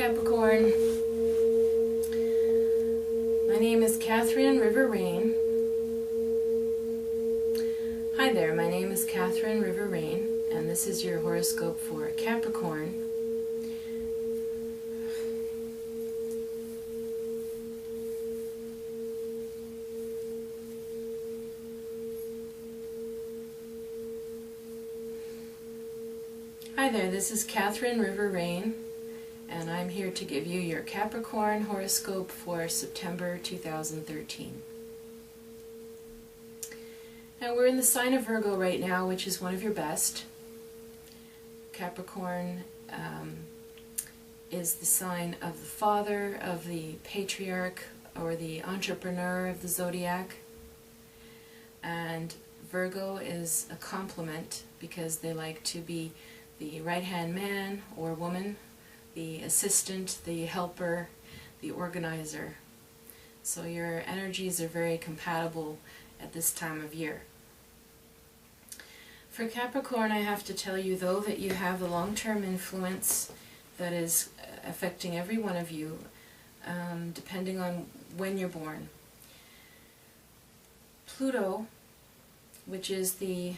Capricorn. My name is Catherine River Rain. Hi there, my name is Catherine River Rain, and this is your horoscope for Capricorn. Hi there, this is Catherine River Rain, and I'm here to give you your Capricorn horoscope for September 2013. Now we're in the sign of Virgo right now, which is one of your best. Capricorn is the sign of the father, of the patriarch, or the entrepreneur of the zodiac. And Virgo is a complement because they like to be the right-hand man or woman, the assistant, the helper, the organizer. So your energies are very compatible at this time of year. For Capricorn, I have to tell you though that you have a long-term influence that is affecting every one of you, depending on when you're born. Pluto, which is the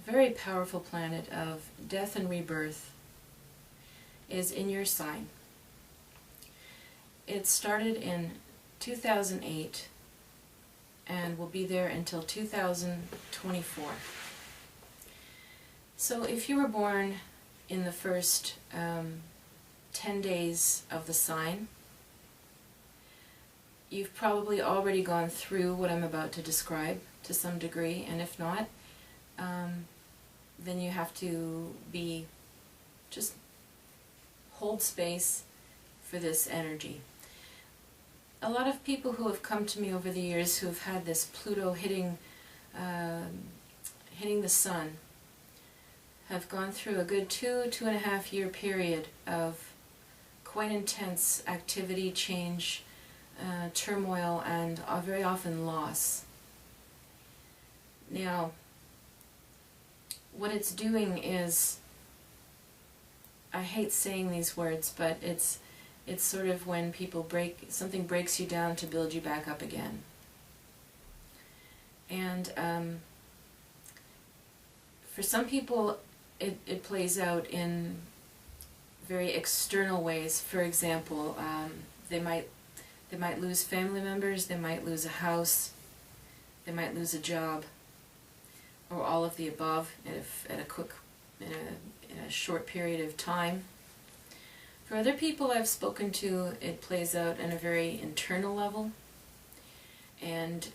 very powerful planet of death and rebirth, is in your sign. It started in 2008 and will be there until 2024. So if you were born in the first 10 days of the sign, you've probably already gone through what I'm about to describe to some degree, and if not, then you have to just hold space for this energy. A lot of people who have come to me over the years who have had this Pluto hitting the sun have gone through a good 2.5 year period of quite intense activity, change, turmoil, and very often loss. Now, what it's doing is, I hate saying these words, but it's sort of when people something breaks you down to build you back up again. And for some people, it plays out in very external ways. For example, they might lose family members, they might lose a house, they might lose a job, or all of the above in a short period of time. For other people I've spoken to, it plays out in a very internal level, and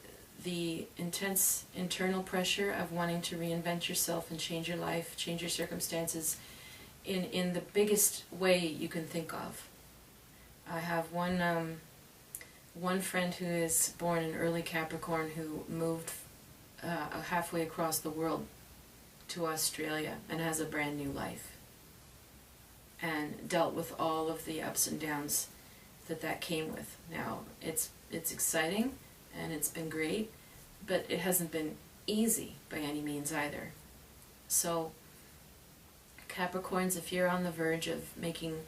the intense internal pressure of wanting to reinvent yourself and change your life, change your circumstances in the biggest way you can think of. I have one friend who is born in early Capricorn who moved halfway across the world to Australia and has a brand new life, and dealt with all of the ups and downs that came with. Now, it's exciting and it's been great, but it hasn't been easy by any means either. So Capricorns, if you're on the verge of making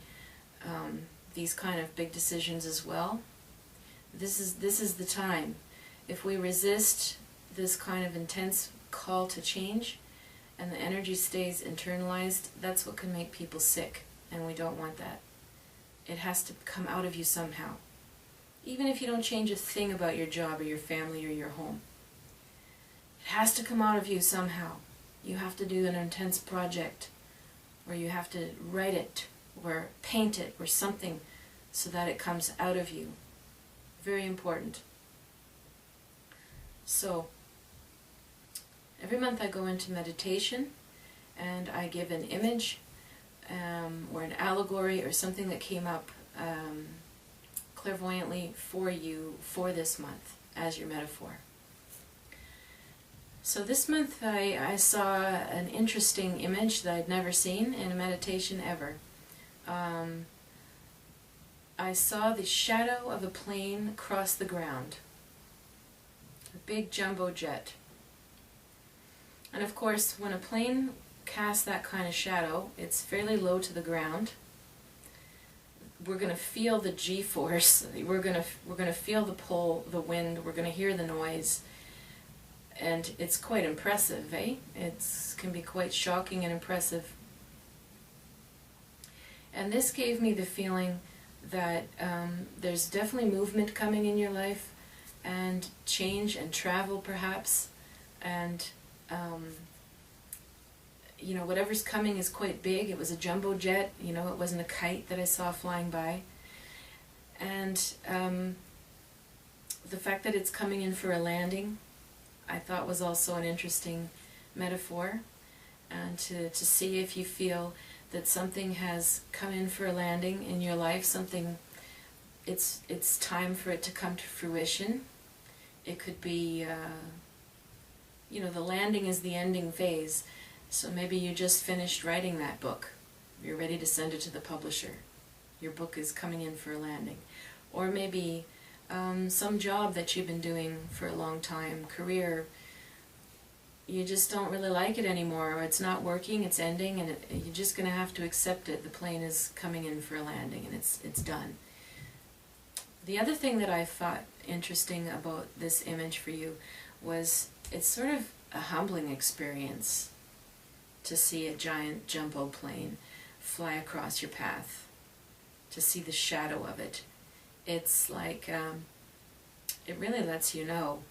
these kind of big decisions as well, this is the time. If we resist this kind of intense call to change and the energy stays internalized, that's what can make people sick, and we don't want that. It has to come out of you somehow. Even if you don't change a thing about your job or your family or your home, it has to come out of you somehow. You have to do an intense project, or you have to write it or paint it or something so that it comes out of you. Very important. So every month I go into meditation and I give an image or an allegory or something that came up clairvoyantly for you for this month as your metaphor. So this month I saw an interesting image that I'd never seen in a meditation ever. I saw the shadow of a plane cross the ground. A big jumbo jet. And of course, when a plane casts that kind of shadow, it's fairly low to the ground. we're going to feel the G-force. We're going to feel the pull, the wind. We're going to hear the noise, and it's quite impressive, eh? It can be quite shocking and impressive. And this gave me the feeling that there's definitely movement coming in your life, and change and travel perhaps, and you know, whatever's coming is quite big. It was a jumbo jet, you know, it wasn't a kite that I saw flying by. And the fact that it's coming in for a landing, I thought was also an interesting metaphor. And to see if you feel that something has come in for a landing in your life, something, it's time for it to come to fruition. It could be, you know, the landing is the ending phase. So maybe you just finished writing that book. You're ready to send it to the publisher. Your book is coming in for a landing. Or maybe some job that you've been doing for a long time, career, you just don't really like it anymore, or it's not working, it's ending, and you're just going to have to accept it. The plane is coming in for a landing, and it's done. The other thing that I thought interesting about this image for you was it's sort of a humbling experience to see a giant jumbo plane fly across your path, to see the shadow of it. It's like, it really lets you know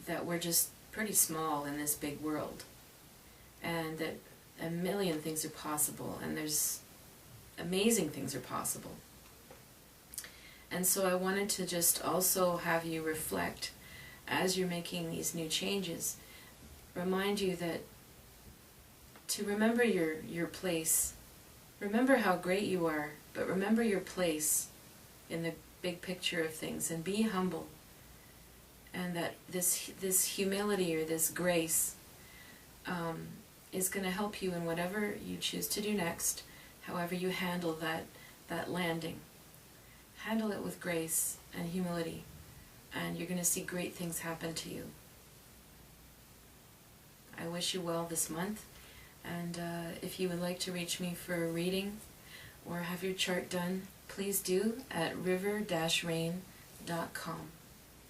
that we're just pretty small in this big world, and that a million things are possible, and there's amazing things are possible. And so I wanted to just also have you reflect as you're making these new changes, remind you that to remember your place, remember how great you are, but remember your place in the big picture of things, and be humble. And that this humility or this grace is going to help you in whatever you choose to do next, however you handle that landing. Handle it with grace and humility, and you're going to see great things happen to you. I wish you well this month, and if you would like to reach me for a reading or have your chart done, please do at river-rain.com.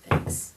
Thanks.